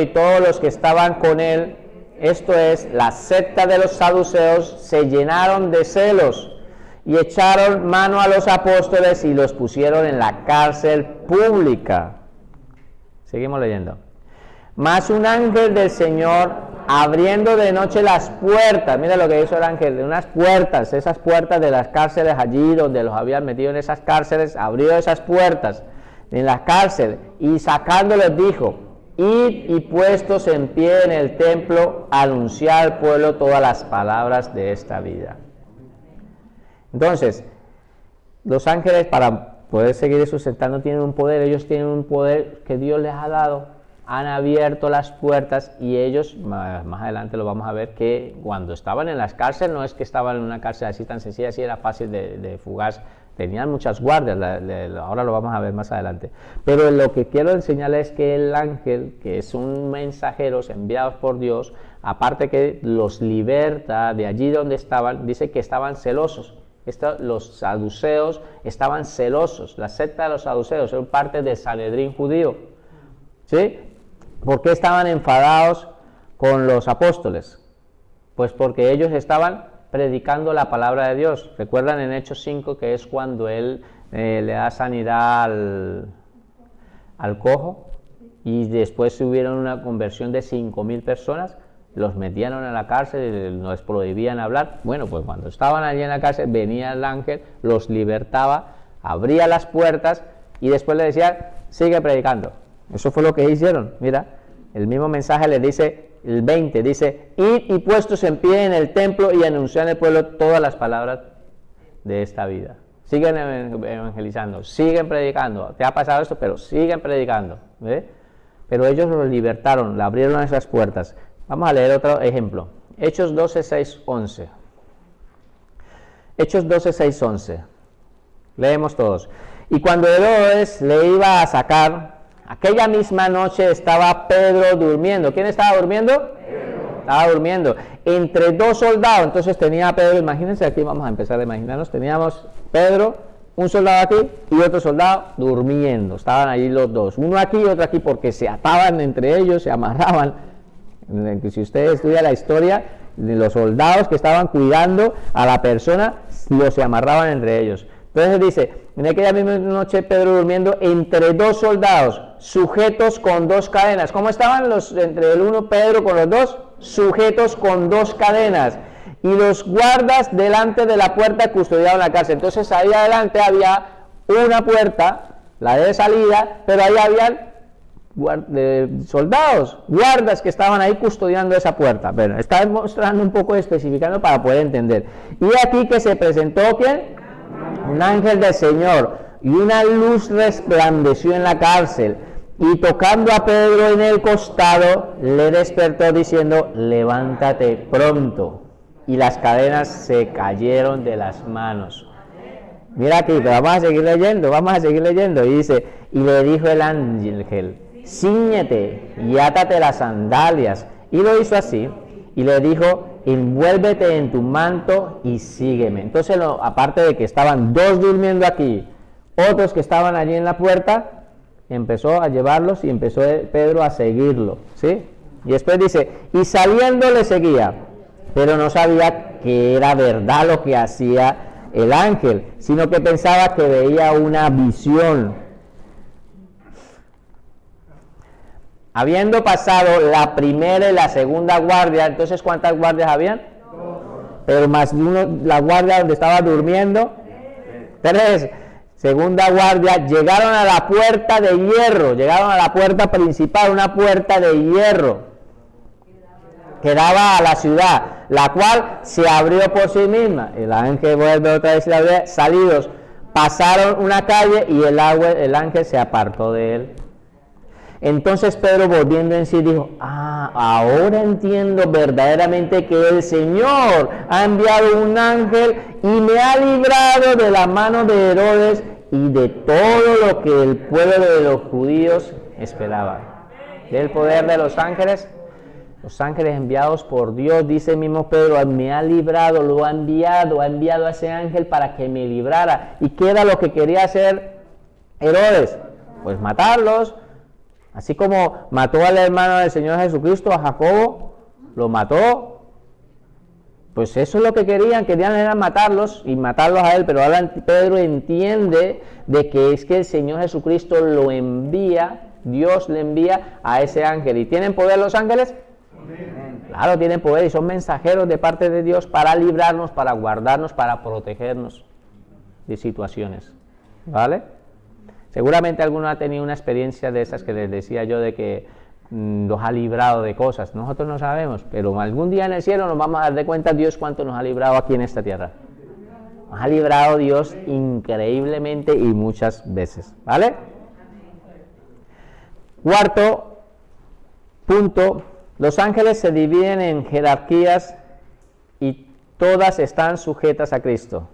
todos los que estaban con él, esto es, la secta de los saduceos, se llenaron de celos y echaron mano a los apóstoles y los pusieron en la cárcel pública. Seguimos leyendo. Mas un ángel del Señor, abriendo de noche las puertas, mira lo que hizo el ángel, de unas puertas, esas puertas de las cárceles allí donde los habían metido en esas cárceles, abrió esas puertas en la cárcel y sacándoles dijo: id y puestos en pie en el templo, anunciar al pueblo todas las palabras de esta vida. Entonces, los ángeles, para poder seguir sustentando, tienen un poder. Ellos tienen un poder que Dios les ha dado. Han abierto las puertas y ellos, más adelante lo vamos a ver, que cuando estaban en las cárceles, no es que estaban en una cárcel así tan sencilla, así era fácil de fugar. Tenían muchas guardias, ahora lo vamos a ver más adelante. Pero lo que quiero enseñarles es que el ángel, que es un mensajero enviados por Dios, aparte que los liberta de allí donde estaban, dice que estaban celosos. Los saduceos estaban celosos, la secta de los saduceos, era parte del Sanedrín judío. ¿Sí? ¿Por qué estaban enfadados con los apóstoles? Pues porque ellos estaban predicando la palabra de Dios. Recuerdan en Hechos 5 que es cuando él le da sanidad al cojo, y después hubieron una conversión de 5.000 personas. Los metieron en la cárcel y les prohibían hablar. Bueno, pues cuando estaban allí en la cárcel venía el ángel, los libertaba, abría las puertas y después le decía: sigue predicando. Eso fue lo que hicieron. Mira, el mismo mensaje le dice, el 20, dice: id y puestos en pie en el templo y anunciar al pueblo todas las palabras de esta vida. Siguen evangelizando, siguen predicando. Te ha pasado esto, pero siguen predicando. ¿Ve? Pero ellos los libertaron, le abrieron esas puertas. Vamos a leer otro ejemplo. Hechos 12, 6, 11. Hechos 12, 6, 11. Leemos todos. Y cuando Herodes le iba a sacar, aquella misma noche estaba Pedro durmiendo. ¿Quién estaba durmiendo? Pedro. Estaba durmiendo entre dos soldados. Entonces tenía a Pedro, imagínense, aquí vamos a empezar a imaginarnos, teníamos Pedro, un soldado aquí y otro soldado durmiendo. Estaban allí los dos, uno aquí y otro aquí, porque se ataban entre ellos, se amarraban. Si usted estudia la historia los soldados que estaban cuidando a la persona, los se amarraban entre ellos. Entonces dice, en aquella misma noche Pedro durmiendo entre dos soldados, sujetos con dos cadenas. ¿Cómo estaban entre el uno Pedro con los dos? Sujetos con dos cadenas. Y los guardas delante de la puerta custodiaban la cárcel. Entonces ahí adelante había una puerta, la de salida, pero ahí habían soldados, guardas que estaban ahí custodiando esa puerta. Bueno, está mostrando un poco, especificando para poder entender. Y aquí que se presentó, ¿quién? Un ángel del Señor, y una luz resplandeció en la cárcel, y tocando a Pedro en el costado, le despertó diciendo, levántate pronto. Y las cadenas se cayeron de las manos. Mira aquí, pero vamos a seguir leyendo, y dice, y le dijo el ángel, cíñete y átate las sandalias. Y lo hizo así, y le dijo, envuélvete en tu manto y sígueme. Entonces, aparte de que estaban dos durmiendo aquí, otros que estaban allí en la puerta, empezó a llevarlos y empezó Pedro a seguirlo, ¿sí? Y después dice, y saliendo le seguía, pero no sabía que era verdad lo que hacía el ángel, sino que pensaba que veía una visión. Habiendo pasado la primera y la segunda guardia, entonces ¿cuántas guardias habían? Pero más uno, la guardia donde estaba durmiendo, 3. Segunda guardia, llegaron a la puerta de hierro, llegaron a la puerta principal, una puerta de hierro que daba a la ciudad, la cual se abrió por sí misma. El ángel vuelve otra vez, salidos, pasaron una calle y el ángel se apartó de él. Entonces Pedro, volviendo en sí, dijo, ahora entiendo verdaderamente que el Señor ha enviado un ángel y me ha librado de la mano de Herodes y de todo lo que el pueblo de los judíos esperaba. Del poder de los ángeles enviados por Dios, dice el mismo Pedro, me ha librado, lo ha enviado a ese ángel para que me librara. ¿Y qué era lo que quería hacer Herodes? Pues matarlos. Así como mató al hermano del Señor Jesucristo, a Jacobo, lo mató. Pues eso es lo que querían era matarlos y matarlos a él. Pero ahora Pedro entiende de que es que el Señor Jesucristo lo envía, Dios le envía a ese ángel. ¿Y tienen poder los ángeles? Claro, tienen poder y son mensajeros de parte de Dios para librarnos, para guardarnos, para protegernos de situaciones. ¿Vale? Seguramente alguno ha tenido una experiencia de esas que les decía yo de que nos ha librado de cosas. Nosotros no sabemos, pero algún día en el cielo nos vamos a dar de cuenta Dios cuánto nos ha librado aquí en esta tierra. Nos ha librado Dios increíblemente y muchas veces. ¿Vale? Cuarto punto, los ángeles se dividen en jerarquías y todas están sujetas a Cristo.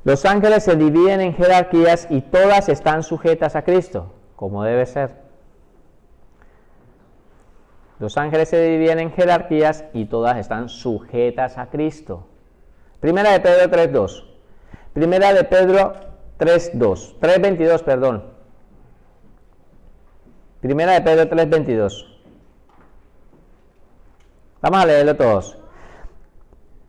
Los ángeles se dividen en jerarquías y todas están sujetas a Cristo, como debe ser. Los ángeles se dividen en jerarquías y todas están sujetas a Cristo. Primera de Pedro 3.2. Primera de Pedro 3.22, perdón. Primera de Pedro 3.22. Vamos a leerlo todos.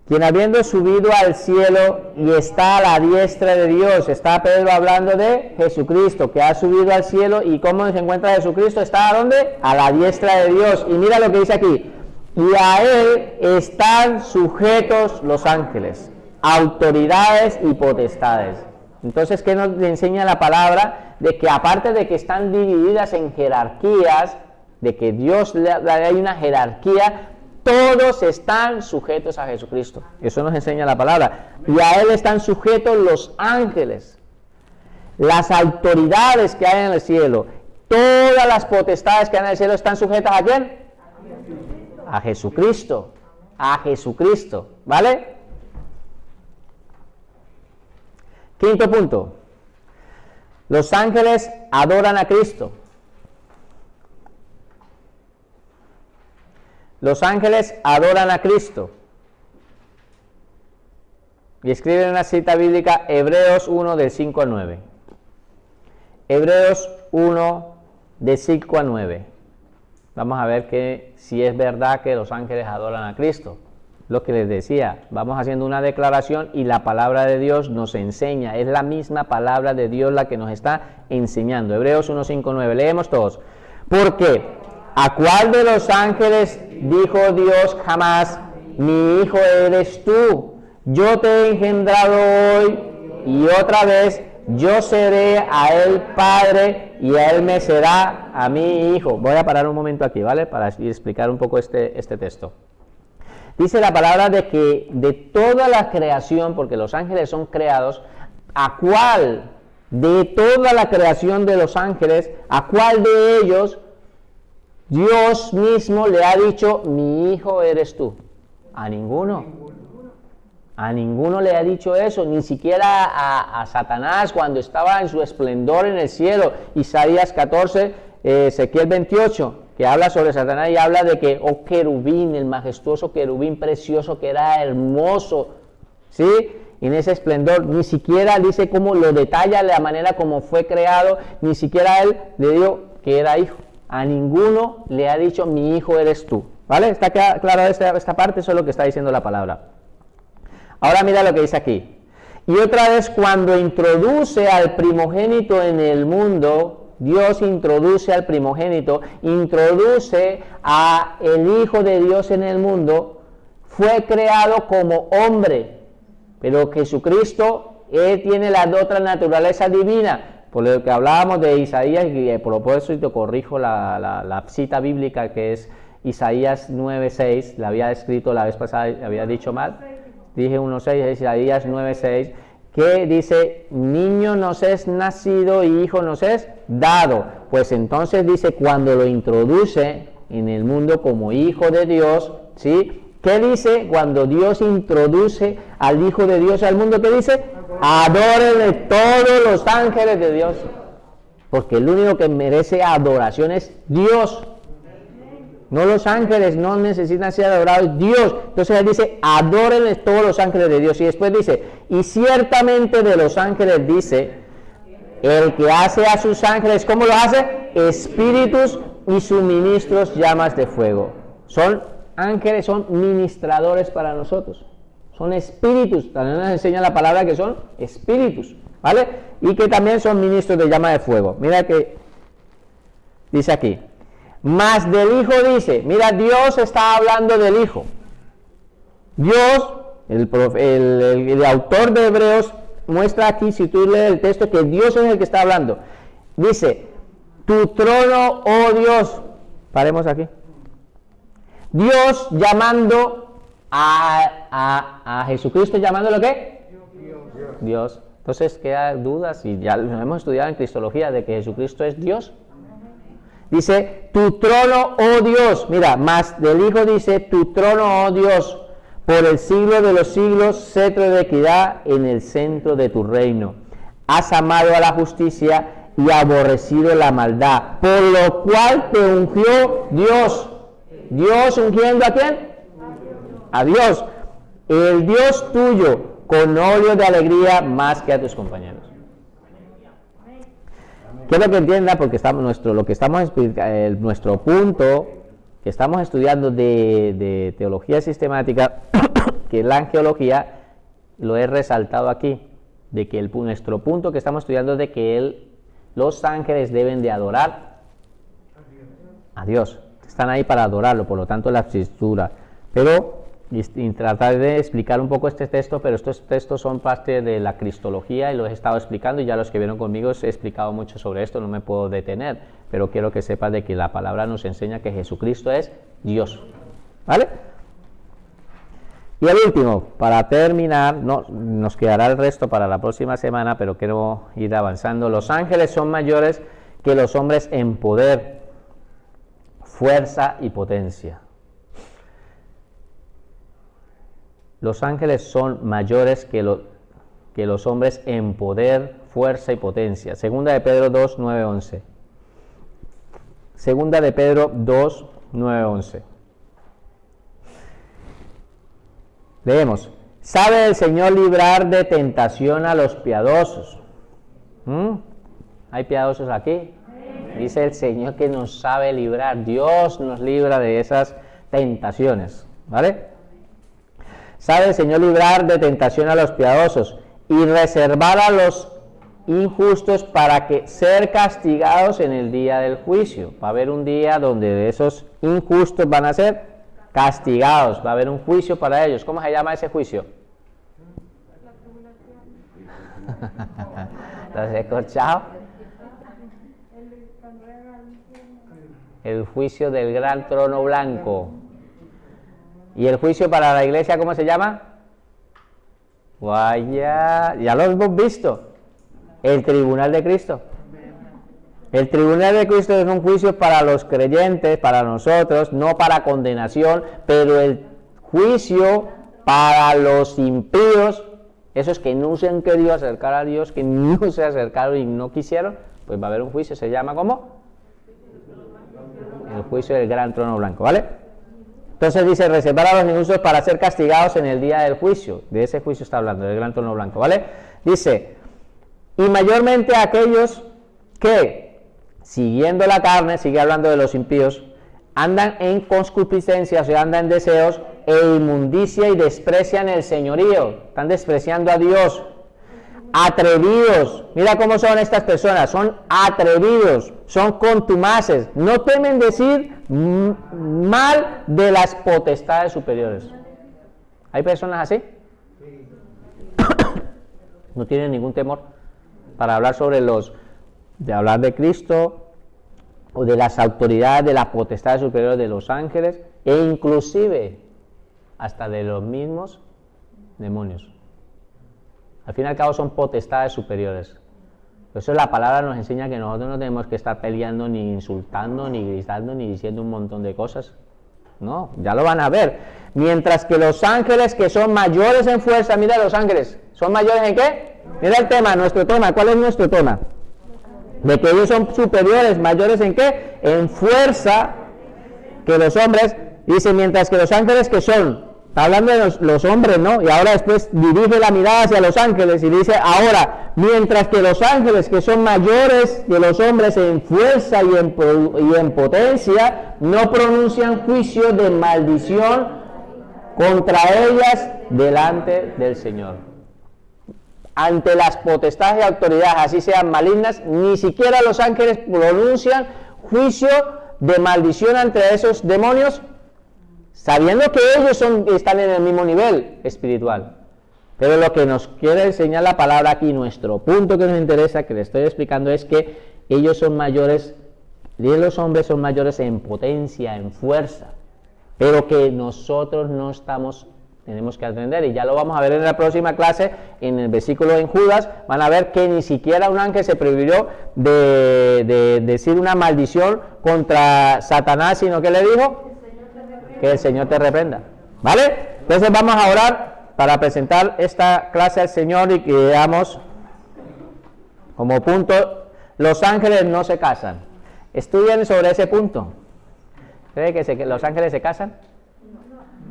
Quien habiendo subido al cielo y está a la diestra de Dios, está Pedro hablando de Jesucristo, que ha subido al cielo. ¿Y cómo se encuentra Jesucristo? ¿Está a dónde? A la diestra de Dios. Y mira lo que dice aquí, y a él están sujetos los ángeles, autoridades y potestades. Entonces, ¿qué nos enseña la palabra? De que aparte de que están divididas en jerarquías, de que Dios hay una jerarquía, todos están sujetos a Jesucristo. Eso nos enseña la palabra. Y a él están sujetos los ángeles, las autoridades que hay en el cielo, todas las potestades que hay en el cielo están sujetas ¿a quién? A Jesucristo. A Jesucristo. ¿Vale? Quinto punto. Los ángeles adoran a Cristo. Los ángeles adoran a Cristo. Y escriben una cita bíblica, Hebreos 1, del 5 al 9. Hebreos 1, del 5 al 9. vamos a ver que si es verdad que los ángeles adoran a Cristo. Lo que les decía, vamos haciendo una declaración y la palabra de Dios nos enseña, es la misma palabra de Dios la que nos está enseñando. Hebreos 1, 5, 9, leemos todos. Porque, ¿a cuál de los ángeles dijo Dios jamás, mi hijo eres tú? Yo te he engendrado hoy y otra vez yo seré a él padre y a él me será a mí hijo. Voy a parar un momento aquí, ¿vale? Para explicar un poco este texto. Dice la palabra de que de toda la creación, porque los ángeles son creados, ¿a cuál de toda la creación de los ángeles, a cuál de ellos Dios mismo le ha dicho, mi hijo eres tú? A ninguno. A ninguno le ha dicho eso, ni siquiera a Satanás cuando estaba en su esplendor en el cielo. Isaías 14, Ezequiel 28, que habla sobre Satanás y habla de que, oh querubín, el majestuoso querubín precioso que era hermoso, ¿sí? Y en ese esplendor, ni siquiera dice cómo lo detalla, la manera como fue creado, ni siquiera él le dijo que era hijo. A ninguno le ha dicho, mi hijo eres tú, ¿vale? ¿Está claro esta parte? Eso es lo que está diciendo la palabra. Ahora mira lo que dice aquí. Y otra vez cuando introduce al primogénito en el mundo, Dios introduce al primogénito, introduce a el Hijo de Dios en el mundo, fue creado como hombre, pero Jesucristo, Él tiene la otra naturaleza divina, por lo que hablábamos de Isaías, y por eso te corrijo la cita bíblica que es Isaías 9:6, la había escrito la vez pasada, había dicho mal, dije 1:6, es Isaías 9:6, que dice, niño nos es nacido y hijo nos es dado. Pues entonces dice, cuando lo introduce en el mundo como hijo de Dios, ¿sí? ¿Qué dice cuando Dios introduce al Hijo de Dios al mundo? ¿Qué dice? Adórenle todos los ángeles de Dios. Porque el único que merece adoración es Dios. No los ángeles, no necesitan ser adorados, Dios. Entonces él dice, adórenle todos los ángeles de Dios. Y después dice, y ciertamente de los ángeles dice, el que hace a sus ángeles, ¿cómo lo hace? Espíritus y suministros llamas de fuego. Son ángeles, son ministradores para nosotros. Son espíritus, también nos enseña la palabra que son espíritus, ¿vale? Y que también son ministros de llama de fuego. Mira que dice aquí. Más del Hijo dice, mira, Dios está hablando del Hijo. Dios, el autor de Hebreos, muestra aquí, si tú lees el texto, que Dios es el que está hablando. Dice, tu trono, oh Dios. Paremos aquí. Dios llamando a Jesucristo, ¿llamándolo qué? Dios. Entonces queda dudas, y ya lo hemos estudiado en Cristología, de que Jesucristo es Dios. Dice, tu trono, oh Dios, mira, más del Hijo dice, tu trono, oh Dios, por el siglo de los siglos, cetro de equidad en el centro de tu reino. Has amado a la justicia y aborrecido la maldad, por lo cual te ungió Dios. ¿Dios ungiendo a quién? A Dios. El Dios tuyo, con óleo de alegría más que a tus compañeros. Quiero que entienda, porque nuestro punto que estamos estudiando de teología sistemática, que es la angeología, lo he resaltado aquí, de que nuestro punto que estamos estudiando es de que los ángeles deben de adorar a Dios. Están ahí para adorarlo, por lo tanto la escritura. Pero, y tratar de explicar un poco este texto, pero estos textos son parte de la cristología y los he estado explicando, y ya los que vieron conmigo he explicado mucho sobre esto, no me puedo detener, pero quiero que sepas de que la palabra nos enseña que Jesucristo es Dios, ¿vale? Y el último, para terminar, nos quedará el resto para la próxima semana, pero quiero ir avanzando. Los ángeles son mayores que los hombres en poder, fuerza y potencia. Los ángeles son mayores que los hombres en poder, fuerza y potencia. Segunda de Pedro 2, 9, 11. Segunda de Pedro 2, 9, 11. Leemos. ¿Sabe el Señor librar de tentación a los piadosos? ¿Hay piadosos aquí? Dice el Señor que nos sabe librar. Dios nos libra de esas tentaciones, ¿vale? Sabe el Señor librar de tentación a los piadosos y reservar a los injustos para que ser castigados en el día del juicio. Va a haber un día donde esos injustos van a ser castigados, va a haber un juicio para ellos. ¿Cómo se llama ese juicio? ¿Los he escuchado? El juicio del gran trono blanco. ¿Y el juicio para la iglesia cómo se llama? Vaya, ya lo hemos visto. El tribunal de Cristo. El tribunal de Cristo es un juicio para los creyentes, para nosotros, no para condenación, pero el juicio para los impíos, esos que no se han querido acercar a Dios, que no se acercaron y no quisieron, pues va a haber un juicio, se llama ¿cómo? El juicio del gran trono blanco, ¿vale? Entonces dice, reservar a los injustos para ser castigados en el día del juicio. De ese juicio está hablando, del gran trono blanco, ¿vale? Dice, y mayormente a aquellos que, siguiendo la carne, sigue hablando de los impíos, andan en concupiscencia, o sea, andan en deseos e inmundicia y desprecian el señorío. Están despreciando a Dios. Atrevidos, mira cómo son estas personas, son atrevidos, son contumaces, no temen decir mal de las potestades superiores. ¿Hay personas así? No tienen ningún temor para hablar sobre de hablar de Cristo o de las autoridades, de las potestades superiores de los ángeles e inclusive hasta de los mismos demonios. Al fin y al cabo son potestades superiores. Por eso la palabra nos enseña que nosotros no tenemos que estar peleando, ni insultando, ni gritando, ni diciendo un montón de cosas. No, ya lo van a ver. Mientras que los ángeles que son mayores en fuerza, mira los ángeles, ¿son mayores en qué? Mira el tema, nuestro tema, ¿cuál es nuestro tema? De que ellos son superiores, mayores en qué? En fuerza que los hombres, dice, mientras que los ángeles que son, está hablando de los hombres, ¿no? Y ahora después dirige la mirada hacia los ángeles y dice, ahora, mientras que los ángeles que son mayores que los hombres en fuerza y en potencia, no pronuncian juicio de maldición contra ellas delante del Señor. Ante las potestades y autoridades, así sean malignas, ni siquiera los ángeles pronuncian juicio de maldición ante esos demonios, sabiendo que ellos están en el mismo nivel espiritual. Pero lo que nos quiere enseñar la palabra aquí, nuestro punto que nos interesa, que le estoy explicando, es que ellos son mayores, y los hombres son mayores en potencia, en fuerza, pero que nosotros no estamos, tenemos que aprender, y ya lo vamos a ver en la próxima clase, en el versículo en Judas, van a ver que ni siquiera un ángel se prohibió de decir una maldición contra Satanás, sino que le dijo que el Señor te reprenda, ¿vale? Entonces vamos a orar para presentar esta clase al Señor y que veamos como punto, los ángeles no se casan. Estudien sobre ese punto. ¿Cree que los ángeles se casan?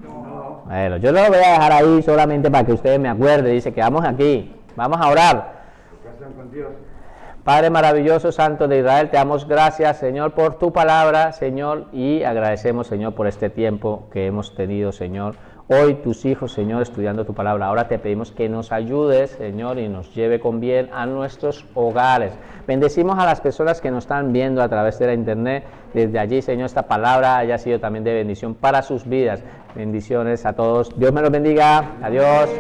No. Bueno, yo lo voy a dejar ahí solamente para que ustedes me acuerden. Dice que vamos aquí, vamos a orar. Padre maravilloso, Santo de Israel, te damos gracias, Señor, por tu palabra, Señor, y agradecemos, Señor, por este tiempo que hemos tenido, Señor. Hoy tus hijos, Señor, estudiando tu palabra. Ahora te pedimos que nos ayudes, Señor, y nos lleve con bien a nuestros hogares. Bendecimos a las personas que nos están viendo a través de la internet. Desde allí, Señor, esta palabra haya sido también de bendición para sus vidas. Bendiciones a todos. Dios me los bendiga. Adiós.